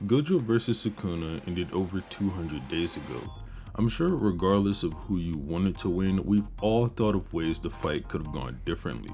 Gojo vs Sukuna ended over 200 days ago. I'm sure regardless of who you wanted to win, we've all thought of ways the fight could have gone differently.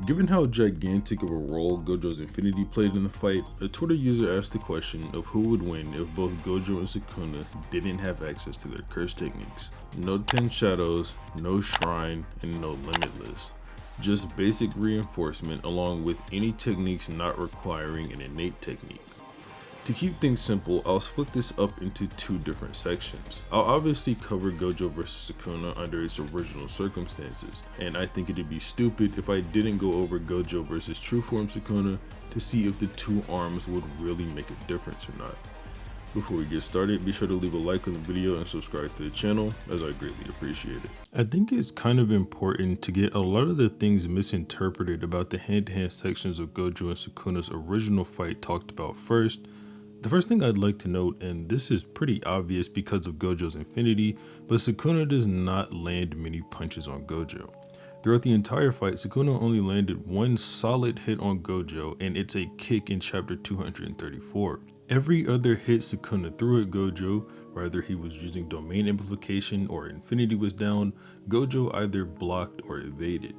Given how gigantic of a role Gojo's Infinity played in the fight, a Twitter user asked the question of who would win if both Gojo and Sukuna didn't have access to their curse techniques. No 10 shadows, no shrine, and no limitless. Just basic reinforcement along with any techniques not requiring an innate technique. To keep things simple, I'll split this up into two different sections. I'll obviously cover Gojo vs Sukuna under its original circumstances, and I think it'd be stupid if I didn't go over Gojo vs True Form Sukuna to see if the two arms would really make a difference or not. Before we get started, be sure to leave a like on the video and subscribe to the channel, as I greatly appreciate it. I think it's kind of important to get a lot of the things misinterpreted about the hand-to-hand sections of Gojo and Sukuna's original fight talked about first. The first thing I'd like to note, and this is pretty obvious because of Gojo's Infinity, but Sukuna does not land many punches on Gojo. Throughout the entire fight, Sukuna only landed one solid hit on Gojo, and it's a kick in chapter 234. Every other hit Sukuna threw at Gojo, whether he was using domain amplification or Infinity was down, Gojo either blocked or evaded.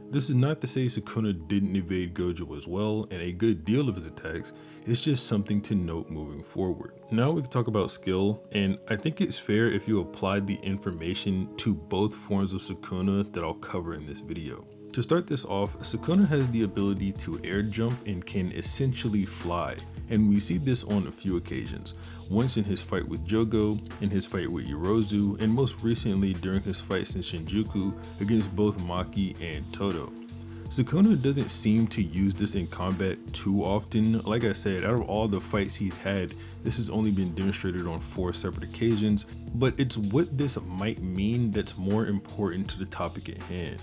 This is not to say Sukuna didn't evade Gojo as well, and a good deal of his attacks. It's just something to note moving forward. Now we can talk about skill, and I think it's fair if you applied the information to both forms of Sukuna that I'll cover in this video. To start this off, Sukuna has the ability to air jump and can essentially fly, and we see this on a few occasions. Once in his fight with Jogo, in his fight with Yorozu, and most recently during his fights in Shinjuku against both Maki and Todo. Sukuna doesn't seem to use this in combat too often. Like I said, out of all the fights he's had, this has only been demonstrated on 4 separate occasions, but it's what this might mean that's more important to the topic at hand.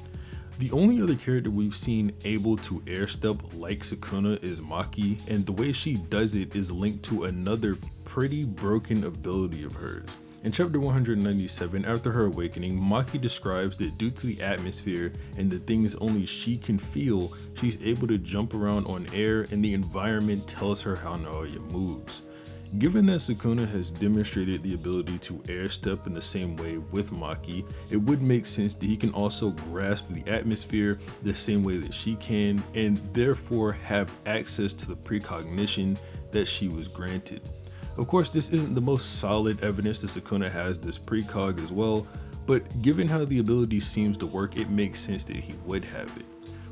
The only other character we've seen able to air step like Sukuna is Maki, and the way she does it is linked to another pretty broken ability of hers. In chapter 197, after her awakening, Maki describes that due to the atmosphere and the things only she can feel, she's able to jump around on air and the environment tells her how Naoya moves. Given that Sukuna has demonstrated the ability to air step in the same way with Maki, it would make sense that he can also grasp the atmosphere the same way that she can, and therefore have access to the precognition that she was granted. Of course, this isn't the most solid evidence that Sukuna has this precog as well, but given how the ability seems to work, it makes sense that he would have it.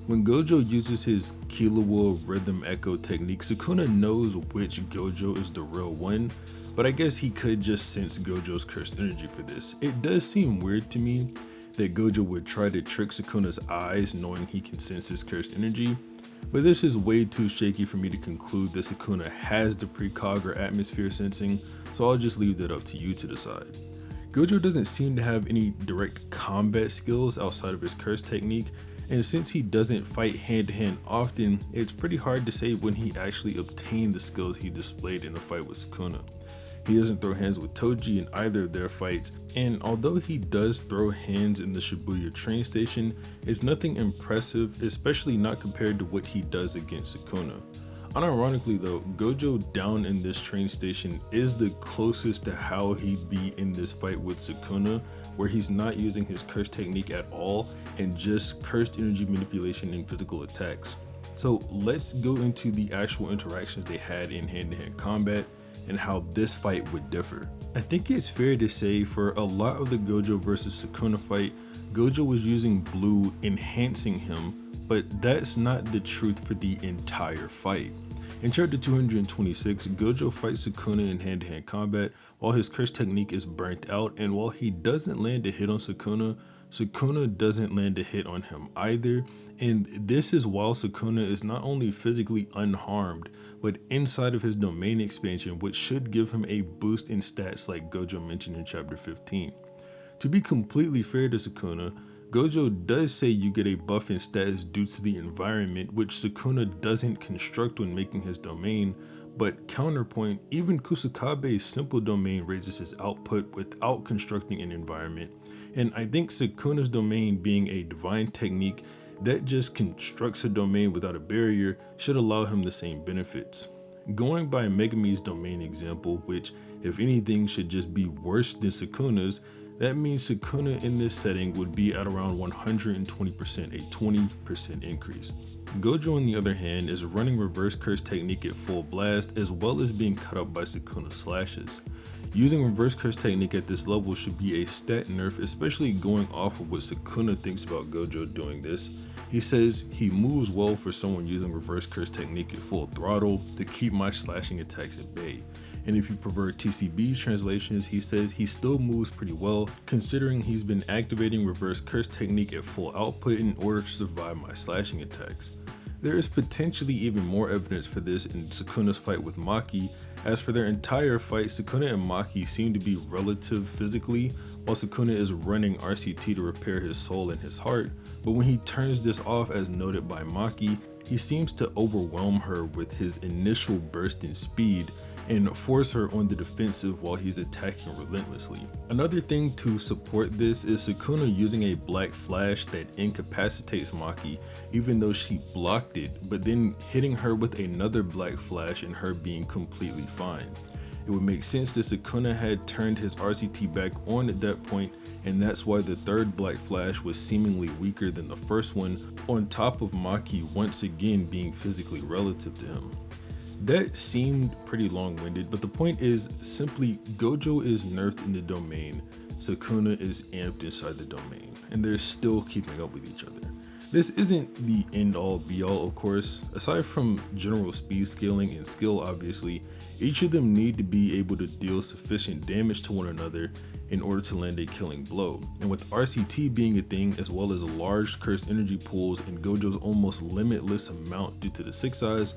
When Gojo uses his Killua Rhythm Echo technique, Sukuna knows which Gojo is the real one, but I guess he could just sense Gojo's cursed energy for this. It does seem weird to me that Gojo would try to trick Sukuna's eyes knowing he can sense his cursed energy, but this is way too shaky for me to conclude that Sukuna has the precog or atmosphere sensing, so I'll just leave that up to you to decide. Gojo doesn't seem to have any direct combat skills outside of his curse technique, and since he doesn't fight hand to hand often, it's pretty hard to say when he actually obtained the skills he displayed in a fight with Sukuna. He doesn't throw hands with Toji in either of their fights, and although he does throw hands in the Shibuya train station, it's nothing impressive, especially not compared to what he does against Sukuna. Unironically though, Gojo down in this train station is the closest to how he'd be in this fight with Sukuna, where he's not using his curse technique at all and just cursed energy manipulation and physical attacks. So let's go into the actual interactions they had in hand-to-hand combat and how this fight would differ. I think it's fair to say for a lot of the Gojo versus Sukuna fight, Gojo was using blue enhancing him, but that's not the truth for the entire fight. In chapter 226, Gojo fights Sukuna in hand-to-hand combat while his curse technique is burnt out, and while he doesn't land a hit on Sukuna, Sukuna doesn't land a hit on him either, and this is while Sukuna is not only physically unharmed, but inside of his domain expansion, which should give him a boost in stats like Gojo mentioned in chapter 15. To be completely fair to Sukuna, Gojo does say you get a buff in stats due to the environment, which Sukuna doesn't construct when making his domain, but counterpoint, even Kusakabe's simple domain raises his output without constructing an environment, and I think Sukuna's domain being a divine technique that just constructs a domain without a barrier should allow him the same benefits. Going by Megumi's domain example, which if anything should just be worse than Sukuna's, that means Sukuna in this setting would be at around 120%, a 20% increase. Gojo, on the other hand, is running reverse curse technique at full blast as well as being cut up by Sukuna's slashes. Using reverse curse technique at this level should be a stat nerf, especially going off of what Sukuna thinks about Gojo doing this. He says he moves well for someone using reverse curse technique at full throttle to keep my slashing attacks at bay. And if you prefer TCB's translations, he says he still moves pretty well considering he's been activating reverse curse technique at full output in order to survive my slashing attacks. There is potentially even more evidence for this in Sukuna's fight with Maki, as for their entire fight, Sukuna and Maki seem to be relative physically, while Sukuna is running RCT to repair his soul and his heart, but when he turns this off as noted by Maki, he seems to overwhelm her with his initial burst in speed and force her on the defensive while he's attacking relentlessly. Another thing to support this is Sukuna using a black flash that incapacitates Maki even though she blocked it, but then hitting her with another black flash and her being completely fine. It would make sense that Sukuna had turned his RCT back on at that point, and that's why the third black flash was seemingly weaker than the first one, on top of Maki once again being physically relative to him. That seemed pretty long-winded, but the point is simply Gojo is nerfed in the domain, Sukuna is amped inside the domain, and they're still keeping up with each other. This isn't the end-all be-all, of course. Aside from general speed scaling and skill obviously, each of them need to be able to deal sufficient damage to one another in order to land a killing blow. And with RCT being a thing, as well as large cursed energy pools and Gojo's almost limitless amount due to the 6 eyes,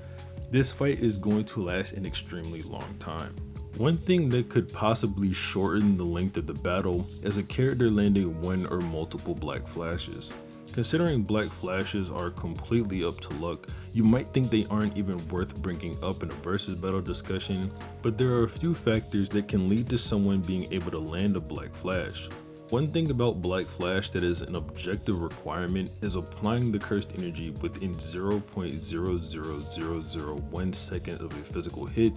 this fight is going to last an extremely long time. One thing that could possibly shorten the length of the battle is a character landing one or multiple black flashes. Considering black flashes are completely up to luck, you might think they aren't even worth bringing up in a versus battle discussion, but there are a few factors that can lead to someone being able to land a black flash. One thing about Black Flash that is an objective requirement is applying the cursed energy within 0.00001 second of a physical hit.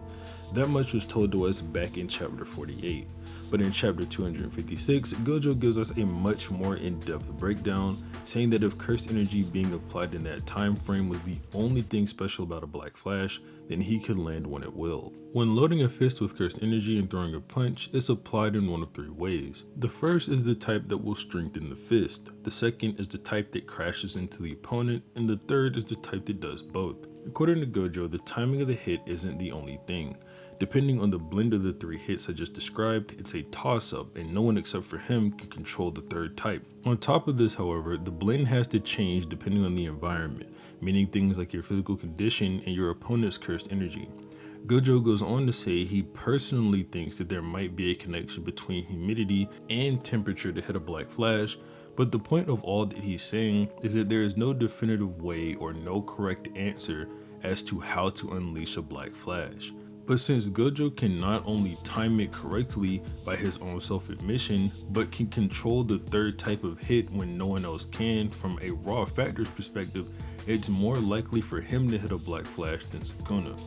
That much was told to us back in chapter 48. But in chapter 256, Gojo gives us a much more in-depth breakdown, saying that if cursed energy being applied in that time frame was the only thing special about a Black Flash, then he could land one at will. When loading a fist with cursed energy and throwing a punch, it's applied in one of 3 ways. The first is the type that will strengthen the fist, the second is the type that crashes into the opponent, and the third is the type that does both. According to Gojo, the timing of the hit isn't the only thing. Depending on the blend of the 3 hits I just described, it's a toss-up and no one except for him can control the third type. On top of this, however, the blend has to change depending on the environment, meaning things like your physical condition and your opponent's cursed energy. Gojo goes on to say he personally thinks that there might be a connection between humidity and temperature to hit a Black Flash, but the point of all that he's saying is that there is no definitive way or no correct answer as to how to unleash a Black Flash. But since Gojo can not only time it correctly by his own self-admission, but can control the third type of hit when no one else can, from a raw factors perspective, it's more likely for him to hit a Black Flash than Sukuna.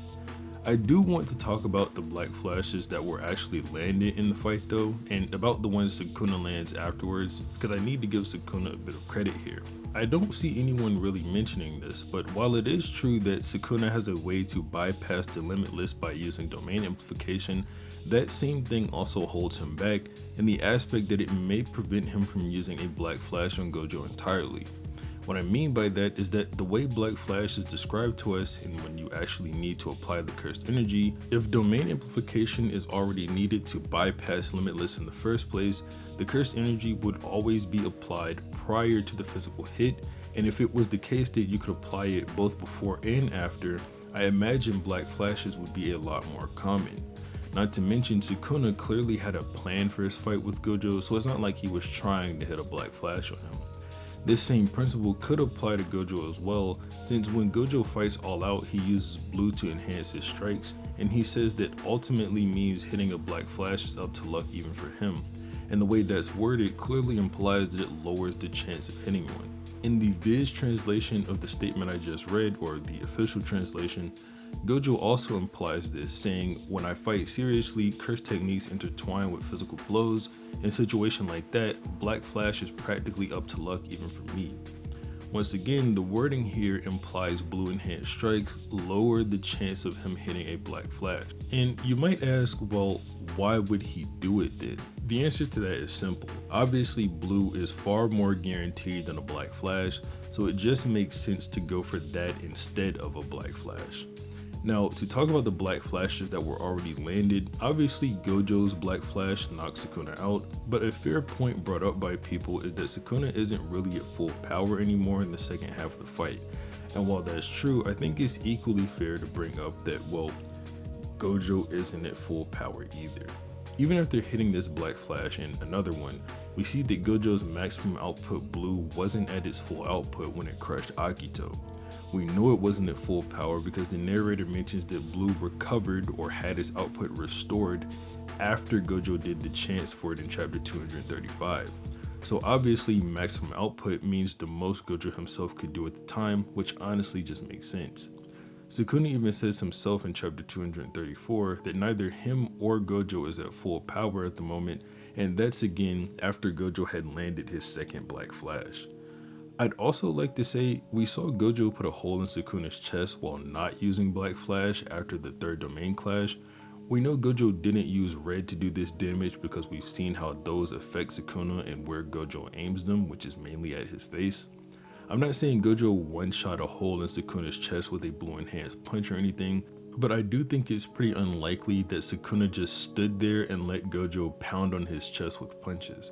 I do want to talk about the Black Flashes that were actually landed in the fight though, and about the ones Sukuna lands afterwards, because I need to give Sukuna a bit of credit here. I don't see anyone really mentioning this, but while it is true that Sukuna has a way to bypass the limitless by using domain amplification, that same thing also holds him back in the aspect that it may prevent him from using a Black Flash on Gojo entirely. What I mean by that is that the way Black Flash is described to us and when you actually need to apply the cursed energy, if domain amplification is already needed to bypass limitless in the first place, the cursed energy would always be applied prior to the physical hit, and if it was the case that you could apply it both before and after, I imagine Black Flashes would be a lot more common. Not to mention, Sukuna clearly had a plan for his fight with Gojo, so it's not like he was trying to hit a Black Flash on him. This same principle could apply to Gojo as well, since when Gojo fights all out, he uses blue to enhance his strikes, and he says that ultimately means hitting a Black Flash is up to luck even for him, and the way that's worded clearly implies that it lowers the chance of hitting one. In the Viz translation of the statement I just read, or the official translation, Gojo also implies this, saying, "When I fight seriously, curse techniques intertwine with physical blows. In a situation like that, Black Flash is practically up to luck even for me." Once again, the wording here implies blue enhanced strikes lower the chance of him hitting a Black Flash. And you might ask, well, why would he do it then? The answer to that is simple. Obviously, blue is far more guaranteed than a Black Flash, so it just makes sense to go for that instead of a Black Flash. Now, to talk about the Black Flashes that were already landed, obviously Gojo's Black Flash knocked Sukuna out, but a fair point brought up by people is that Sukuna isn't really at full power anymore in the second half of the fight. And while that's true, I think it's equally fair to bring up that, well, Gojo isn't at full power either. Even after hitting this Black Flash and another one, we see that Gojo's maximum output blue wasn't at its full output when it crushed Akito. We know it wasn't at full power because the narrator mentions that blue recovered or had its output restored after Gojo did the chance for it in chapter 235. So obviously maximum output means the most Gojo himself could do at the time, which honestly just makes sense. Sukuna even says himself in chapter 234 that neither him or Gojo is at full power at the moment, and that's again after Gojo had landed his second Black Flash. I'd also like to say we saw Gojo put a hole in Sukuna's chest while not using Black Flash after the third domain clash. We know Gojo didn't use red to do this damage because we've seen how those affect Sukuna and where Gojo aims them, which is mainly at his face. I'm not saying Gojo one-shot a hole in Sukuna's chest with a blue enhanced punch or anything, but I do think it's pretty unlikely that Sukuna just stood there and let Gojo pound on his chest with punches.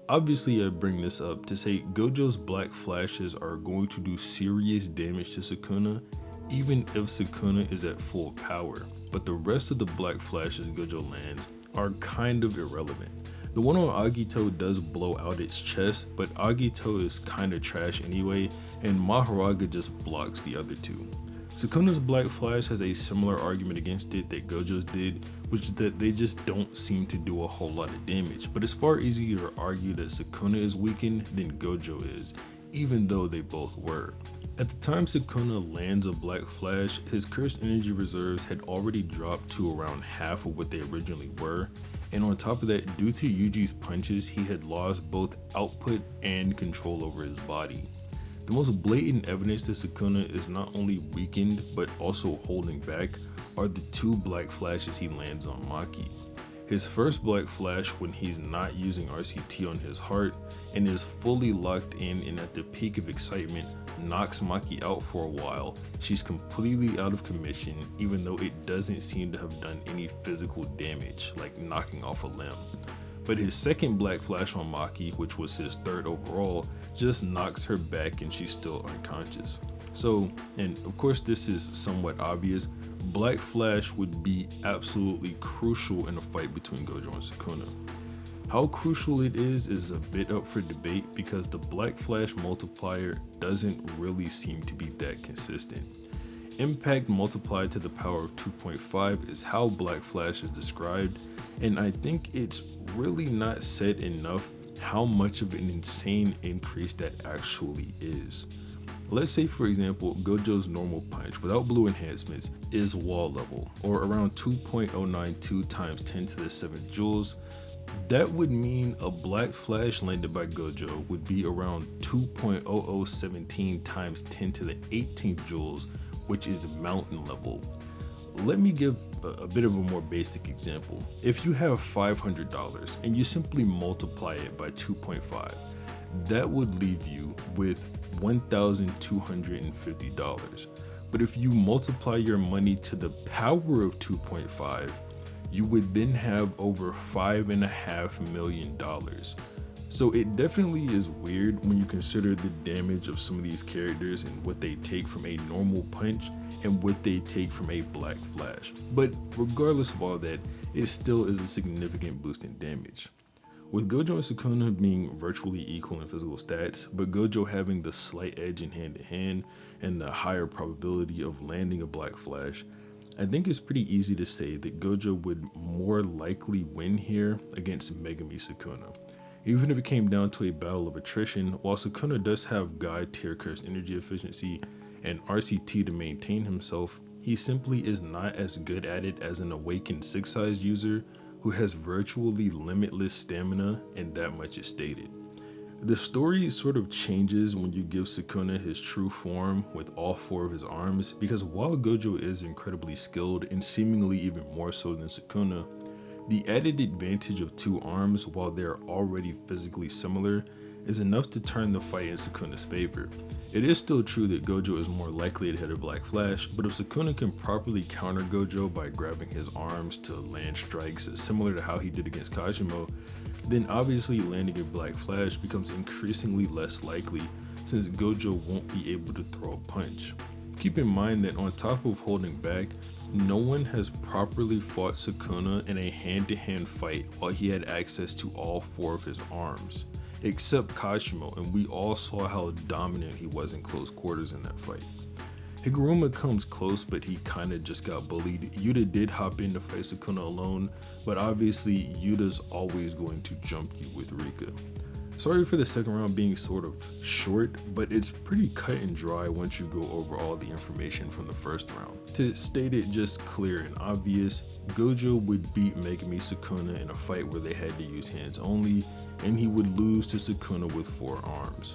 Obviously, I bring this up to say Gojo's Black Flashes are going to do serious damage to Sukuna, even if Sukuna is at full power, but the rest of the Black Flashes Gojo lands are kind of irrelevant. The one on Agito does blow out its chest, but Agito is kinda trash anyway, and Mahoraga just blocks the other two. Sukuna's Black Flash has a similar argument against it that Gojo's did, which is that they just don't seem to do a whole lot of damage, but it's far easier to argue that Sukuna is weakened than Gojo is, even though they both were. At the time Sukuna lands a Black Flash, his cursed energy reserves had already dropped to around half of what they originally were, and on top of that, due to Yuji's punches, he had lost both output and control over his body. The most blatant evidence that Sukuna is not only weakened but also holding back are the two Black Flashes he lands on Maki. His first Black Flash when he's not using RCT on his heart and is fully locked in and at the peak of excitement knocks Maki out for a while. She's completely out of commission even though it doesn't seem to have done any physical damage like knocking off a limb. But his second Black Flash on Maki, which was his third overall, just knocks her back and she's still unconscious. So, and of course this is somewhat obvious, Black Flash would be absolutely crucial in a fight between Gojo and Sukuna. How crucial it is a bit up for debate because the Black Flash multiplier doesn't really seem to be that consistent. Impact multiplied to the power of 2.5 is how Black Flash is described, and I think it's really not said enough how much of an insane increase that actually is. Let's say for example Gojo's normal punch without blue enhancements is wall level, or around 2.092 times 10 to the 7th joules. That would mean a Black Flash landed by Gojo would be around 2.0017 times 10 to the 18th joules, which is mountain level. Let me give a bit of a more basic example. If you have $500 and you simply multiply it by 2.5, that would leave you with $1,250. But if you multiply your money to the power of 2.5, you would then have over $5.5 million. So it definitely is weird when you consider the damage of some of these characters and what they take from a normal punch and what they take from a Black Flash. But regardless of all that, it still is a significant boost in damage. With Gojo and Sukuna being virtually equal in physical stats, but Gojo having the slight edge in hand-to-hand and the higher probability of landing a Black Flash, I think it's pretty easy to say that Gojo would more likely win here against Megumi Sukuna. Even if it came down to a battle of attrition, while Sukuna does have God tier cursed energy efficiency and RCT to maintain himself, He simply is not as good at it as an awakened 6 size user who has virtually limitless stamina, and that much is stated. The story sort of changes when you give Sukuna his true form with all 4 of his arms, because while Gojo is incredibly skilled and seemingly even more so than Sukuna, the added advantage of 2 arms, while they are already physically similar, is enough to turn the fight in Sukuna's favor. It is still true that Gojo is more likely to hit a Black Flash, but if Sukuna can properly counter Gojo by grabbing his arms to land strikes similar to how he did against Kashimo, then obviously landing a Black Flash becomes increasingly less likely since Gojo won't be able to throw a punch. Keep in mind that on top of holding back, no one has properly fought Sukuna in a hand-to-hand fight while he had access to all 4 of his arms, except Kashimo, and we all saw how dominant he was in close quarters in that fight. Higuruma comes close, but he kinda just got bullied. Yuta did hop in to fight Sukuna alone, but obviously Yuta's always going to jump you with Rika. Sorry for the second round being sort of short, but it's pretty cut and dry once you go over all the information from the first round. To state it just clear and obvious, Gojo would beat Megumi Sukuna in a fight where they had to use hands only, and he would lose to Sukuna with 4 arms.